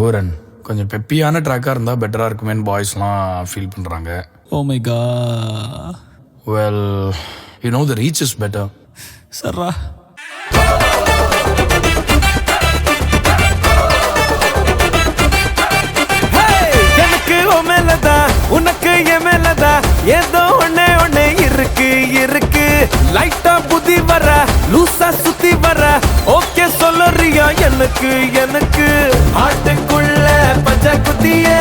அகோரன் கொஞ்சம் பெப்பியான ட்ராக்காக இருந்தால் பெட்டராக இருக்குமேன்னு பாய்ஸ்லாம் ஃபீல் பண்ணுறாங்க. Oh my god. Well you know the reach is better. சர்ரா. எனக்கு உன் மேலதான் உனக்கு என் மேலதான் ஏதோ ஒண்ணே ஒண்ணே இருக்கு இருக்கு. லைட்டா புதி வர லூசா சுத்தி வர ஓகே சொல்லுறியா எனக்கு எனக்கு. ஆட்டுக்குள்ள பச்சை குத்தியே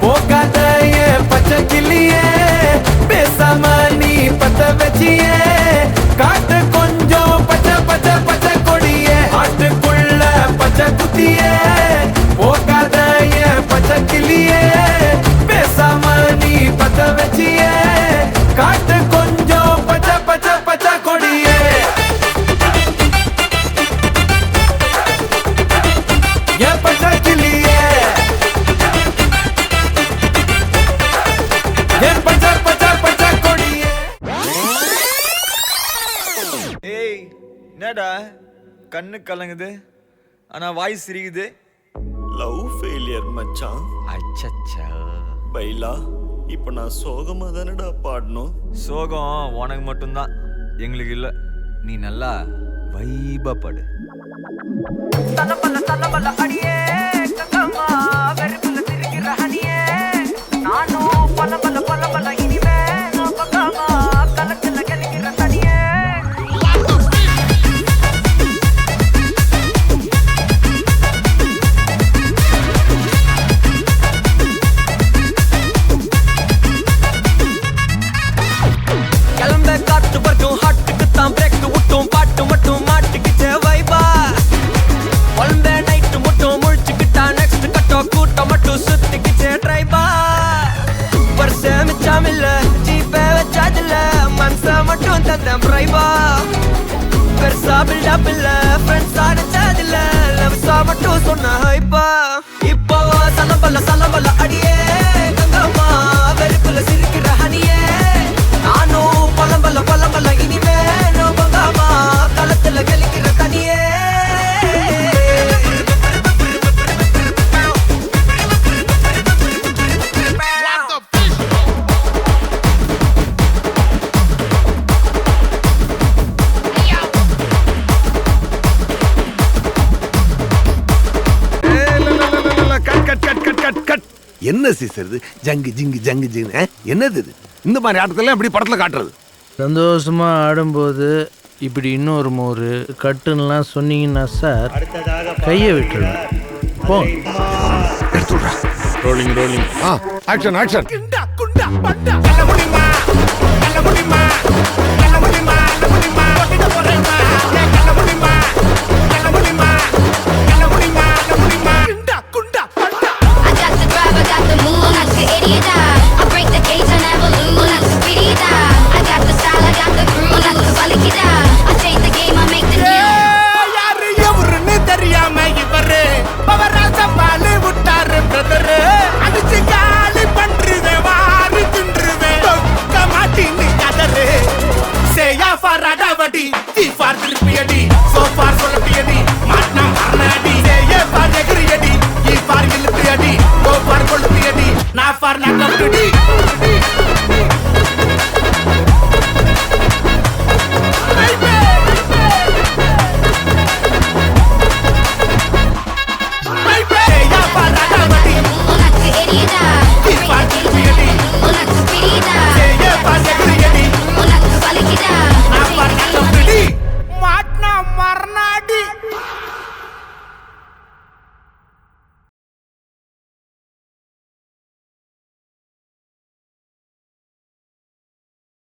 போகாத பச்சை கிளியே பேசாம நீ பத்த வச்சியே காட்டு கொஞ்சம் பச்சை பச்சை பச்சை கொடியே. ஆட்டுக்குள்ள பச்சை குத்தியே போகாத பச்சை கிளியே பேசாம நீ பத்த வச்சியே காட்டு கொஞ்சம் பச்சை பச்சை பச்சை கொடியே. என் பச்சை கிளியே என் பச்சை பச்சை பச்சை கொடியே. ஏய் என்னடா கண்ணு கலங்குது ஆனா வாய் சிரிக்குது. லவ் ஃபெயிலியர் மச்சான். அச்சச்சா. பைலா இப்போ நான் சோகமா தானடா பாடணும். சோகம் உனக்கு மட்டும்தான், எங்களுக்கு இல்ல. நீ நல்லா வைபா படு. தலபல அடியே கங்கம்மா வெறுப்புல திரிகிற ஹனியே நானும் பல இனிமே நோக்கமா கலத்துல கலிக்கிற தனியே. கிளம்ப காத்து வரைக்கும் ஹாட்டுக்கு தான் பிரேக் விட்டும் பாட்டு மட்டும் மாட்டுக்கிச்சே வைபா. குழந்த நைட்டு மட்டும் முழிச்சுக்கிட்டா நெக்ஸ்ட் கட்டோ கூட்டம் மட்டும் சுத்திக்கிச்சே டிரைபா. பர்ச மிச்சாமில்ல ஜீப்பே வச்சாதில்ல மனச மட்டும் தந்தேன் பிரைபா. பெருசா பில்டப் இல்ல ஃப்ரெண்ட்ஸ் அடிச்சதில்ல லவ்ஸா மட்டும் சொன்ன ஹைப்பா. இப்போ சலம்பல அடியே கங்கம்மா வெறுப்புல சிரிக்கிற ஹனியே நானும் பலம்பல இனிமே நோக்கமா களத்துல கலிக்கிற தனியே. என்ன சீசர் இது? ஜங்கு ஜிங்கு ஜங்கு ஜிங்கு என்னது இது? இந்த மாதிரி ஆட்டத்தெல்லாம் எப்படி படத்துல காட்டுறது? சந்தோஷமா ஆடும்போது இப்படி இன்னொரு மோரு கட்டுன்னெலாம் சொன்னீங்கன்னா சார் கையை விட்டுருவேன். போ எடுத்துடுறா. Rolling rolling. Action action. Say ya for a davadi, T for the piety, so far for the piety.